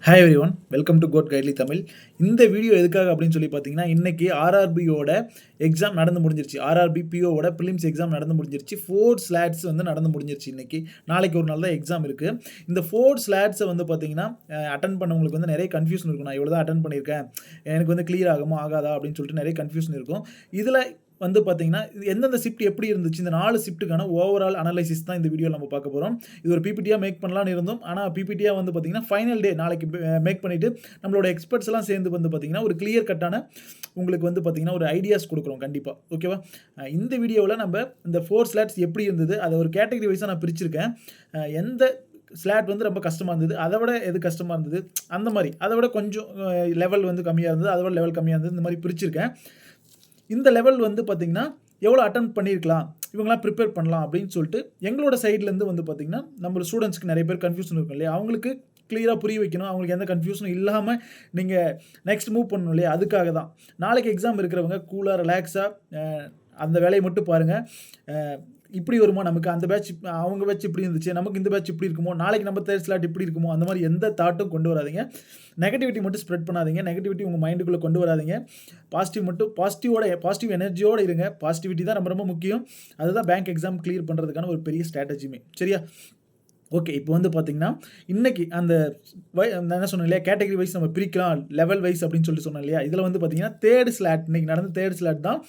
Hi everyone, welcome to code கைட்லி தமிழ். இந்த video எதுக்காக அப்படின்னு சொல்லி பார்த்தீங்கன்னா, இன்னைக்கு ஆர்ஆர்பியோட எக்ஸாம் நடந்து முடிஞ்சிருச்சு. ஆர்ஆர்பி பிஓவோட ப்ரிலிம்ஸ் எக்ஸாம் நடந்து முடிஞ்சிருச்சு. 4 ஸ்லாட்ஸ் வந்து நடந்து முடிஞ்சிருச்சு இன்னைக்கு. நாளைக்கு ஒரு நாள் தான் எக்ஸாம் இருக்கு. இந்த 4 ஸ்லாட்ஸை வந்து பார்த்தீங்கன்னா, அட்டென்ட் பண்ணவங்களுக்கு வந்து நிறைய கன்ஃபியூஷன் இருக்கும். நான் இவ்வளோ தான் அட்டென்ட் பண்ணியிருக்கேன், எனக்கு வந்து கிளியர் ஆகுமா ஆகாதா அப்படின்னு சொல்லிட்டு நிறைய கன்ஃபியூஷன் இருக்கும். இதில் வந்து பார்த்தீங்கன்னா, எந்தெந்த ஷிஃப்ட் எப்படி இருந்துச்சு, இந்த 4 ஷிஃப்ட்டுக்கான ஓவரால் அனலைசிஸ் தான் இந்த வீடியோவில் நம்ம பார்க்க போகிறோம். இது ஒரு பிபிடியா மேக் பண்ணலான்னு இருந்தோம். ஆனால் பிபிடியா வந்து பார்த்தீங்கன்னா, ஃபைனல் டே நாளைக்கு மேக் பண்ணிவிட்டு நம்மளோட எக்ஸ்பர்ட்ஸ் எல்லாம் சேர்ந்து வந்து பார்த்தீங்கன்னா, ஒரு கிளியர் கட்டான உங்களுக்கு வந்து பார்த்தீங்கன்னா, ஒரு ஐடியாஸ் கொடுக்குறோம் கண்டிப்பாக. ஓகேவா? இந்த வீடியோவில் நம்ம இந்த 4 ஸ்லாட்ஸ் எப்படி இருந்தது, அதை ஒரு கேட்டகரி வைஸாக நான் பிரிச்சிருக்கேன். எந்த ஸ்லாட் வந்து ரொம்ப கஷ்டமாக இருந்தது, அதை விட எது கஷ்டமாக இருந்தது, அந்த மாதிரி அதை விட கொஞ்சம் லெவல் வந்து கம்மியாக இருந்தது, அதை விட லெவல் கம்மியாக இருந்தது, இந்த மாதிரி பிரிச்சிருக்கேன். இந்த லெவல் வந்து பார்த்தீங்கன்னா, எவ்வளோ அட்டெம்ப் பண்ணியிருக்கலாம், இவங்களாம் ப்ரிப்பேர் பண்ணலாம் அப்படின்னு சொல்லிட்டு எங்களோட சைட்லேருந்து வந்து பார்த்தீங்கன்னா, நம்ம ஸ்டூடெண்ட்ஸ்க்கு நிறைய பேர் கன்ஃபியூஷன் இருக்கும் இல்லையா, அவங்களுக்கு கிளியராக புரிய வைக்கணும், அவங்களுக்கு எந்த கன்ஃபியூஷனும் இல்லாமல் நீங்கள் நெக்ஸ்ட் மூவ் பண்ணணும் இல்லையா, அதுக்காக தான். நாளைக்கு எக்ஸாம் இருக்கிறவங்க கூலாக ரிலாக்ஸாக அந்த வேலையை மட்டும் பாருங்கள். இப்படி வருமா நமக்கு, அந்த பேட்ச் அவங்க பேட்ச் இப்படி இருந்துச்சு, நமக்கு இந்த பேட்ச் இப்படி இருக்குமோ, நாளைக்கு நம்ம தேர்ட் ஸ்லாட் இப்படி இருக்குமோ, அந்த மாதிரி எந்த தாட்டும் கொண்டு வராதிங்க. நெகட்டிவிட்டி மட்டும் ஸ்ப்ரெட் பண்ணாதீங்க. நெகட்டிவிட்டி உங்கள் மைண்டுக்குள்ளே கொண்டு வராதிங்க. பாசிட்டிவ் எனர்ஜியோடு இருங்க. பாசிட்டிவிட்டி தான் ரொம்ப ரொம்ப முக்கியம். அதுதான் பேங்க் எக்ஸாம் கிளியர் பண்ணுறதுக்கான ஒரு பெரிய ஸ்ட்ராட்டஜியுமே. சரியா? ஓகே, இப்போ வந்து பார்த்தீங்கன்னா, இன்றைக்கி அந்த நான் என்ன சொன்னேன் இல்லையா, கேட்டகரி வைஸ் நம்ம பிரிக்கலாம், லெவல் வைஸ் அப்படின்னு சொல்லிட்டு சொன்னேன் இல்லையா, இதில் வந்து பார்த்தீங்கன்னா தேர்ட் ஸ்லாட், இன்றைக்கி நடந்த தேர்ட் ஸ்லாட் தான்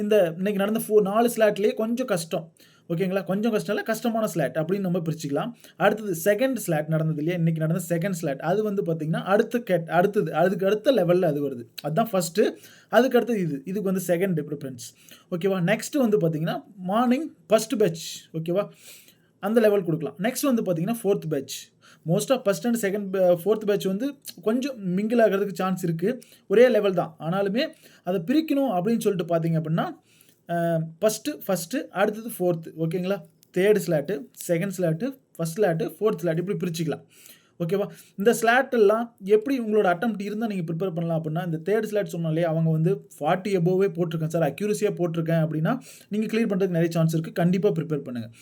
இன்றைக்கி நடந்த 4 ஸ்லாட்லேயே கொஞ்சம் கஷ்டம். ஓகேங்களா? கொஞ்சம் கஷ்டம் இல்லை, கஷ்டமான ஸ்லாட் அப்படின்னு நம்ம பிரிச்சுக்கலாம். அடுத்தது செகண்ட் ஸ்லாட் நடந்தது இல்லையா, இன்றைக்கி நடந்த செகண்ட் ஸ்லாட், அது வந்து பார்த்திங்கன்னா அதுக்கு அடுத்த லெவலில் அது வருது. அதுதான் ஃபஸ்ட்டு, அதுக்கு அடுத்தது இதுக்கு வந்து செகண்ட் ப்ரிஃபரன்ஸ். ஓகேவா? நெக்ஸ்ட்டு வந்து பார்த்திங்கன்னா மார்னிங் ஃபஸ்ட்டு பேட்ச். ஓகேவா? அந்த லெவல் கொடுக்கலாம். நெக்ஸ்ட் வந்து பார்த்தீங்கன்னா ஃபோர்த் பேட்ச். மோஸ்ட்டாக first and second fourth batch வந்து கொஞ்சம் மிங்கிள் ஆகிறதுக்கு சான்ஸ் இருக்குது. ஒரே லெவல் தான், ஆனாலுமே அதை பிரிக்கணும் அப்படின்னு சொல்லிட்டு பார்த்தீங்க அப்படின்னா, ஃபஸ்ட்டு அடுத்தது ஃபோர்த்து. ஓகேங்களா? Third slot, second slot, first slot, fourth slot, இப்படி பிரிச்சுக்கலாம். ஓகேவா? இந்த ஸ்லாட் எல்லாம் எப்படி உங்களோட அட்டெம்ப்ட் இருந்தால் நீங்கள் ப்ரிப்பேர் பண்ணலாம் அப்படின்னா, இந்த தேர்ட் ஸ்லாட் சொன்னாலே அவங்க வந்து 40 எபோவே போட்டிருக்கேன் சார், அக்யூரஸியாக போட்டிருக்கேன் அப்படின்னா நீங்கள் கிளியர் பண்ணுறதுக்கு நிறைய சான்ஸ் இருக்குது. கண்டிப்பாக ப்ரிப்பேர் பண்ணுங்கள்.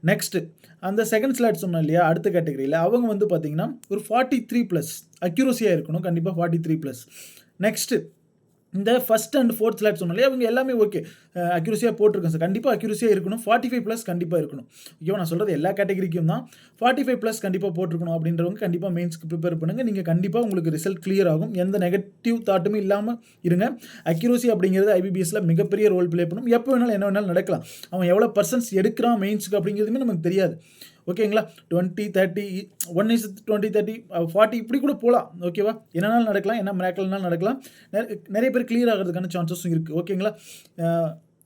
நெக்ஸ்ட்டு அந்த செகண்ட் ஸ்லாட் சொன்னோம் இல்லையா, அடுத்த கேட்டகரியில் அவங்க வந்து பார்த்தீங்கன்னா ஒரு 43+ அக்யூரஸியாக இருக்கணும். கண்டிப்பாக 43+. நெக்ஸ்ட்டு இந்த ஃபஸ்ட் அண்ட் ஃபோர்த் ஸ்லாட் சொன்னாலே அவங்க எல்லாமே ஓகே, அக்யூரஸியாக போட்டிருக்கேன் சார், கண்டிப்பாக அக்யூரஸியாக இருக்கணும். 45+ கண்டிப்பாக இருக்கணும். ஓகேவா? நான் சொல்கிறது எல்லா கேட்டகரிக்கும் தான். 45+ கண்டிப்பாக போட்டிருக்கணும் அப்படின்றவங்க கண்டிப்பாக மெயின்ஸ்க்கு ப்ரிப்பேர் பண்ணுங்கள். நீங்கள் கண்டிப்பாக உங்களுக்கு ரிசல்ட் கிளியர் ஆகும். எந்த நெகட்டிவ் தாட்டுமே இல்லாமல் இருங்க. அக்யூரஸி அப்படிங்கிறது ஐபிபிஎஸ்சில் மிகப்பெரிய ரோல் ப்ளே பண்ணும். எப்போ வேணாலும் என்ன வேணாலும் நடக்கலாம். அவன் எவ்வளோ பர்சன்ட்ஸ் எடுக்கிறான் மெயின்ஸுக்கு அப்படிங்கிறதுமே நமக்கு தெரியாது. ஓகேங்களா? 20, 30, 1:20, 30, 40 இப்படி கூட போகலாம். ஓகேவா? என்னன்னாலும் நடக்கலாம், என்ன மிராக்கிள்னாலும் நடக்கலாம். நிறைய பேர் கிளியர் ஆகிறதுக்கான சான்சஸும் இருக்குது. ஓகேங்களா?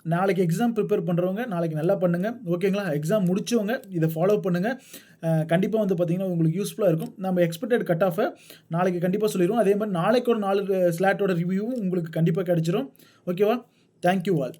நாளைக்கு எக்ஸாம் ப்ரிப்பேர் பண்ணுறவங்க நாளைக்கு நல்லா பண்ணுங்கள். ஓகேங்களா? எக்ஸாம் முடிச்சவங்க இதை ஃபாலோ பண்ணுங்கள். கண்டிப்பாக வந்து பார்த்திங்கன்னா உங்களுக்கு யூஸ்ஃபுல்லாக இருக்கும். நம்ம எக்ஸ்பெக்டட் கட் ஆஃபை நாளைக்கு கண்டிப்பாக சொல்லிடுவோம். அதே மாதிரி நாளைக்கு ஒரு 4 ஸ்லாட்டோட ரிவ்யூவும் உங்களுக்கு கண்டிப்பாக கிடச்சிரும். ஓகேவா? Thank you all.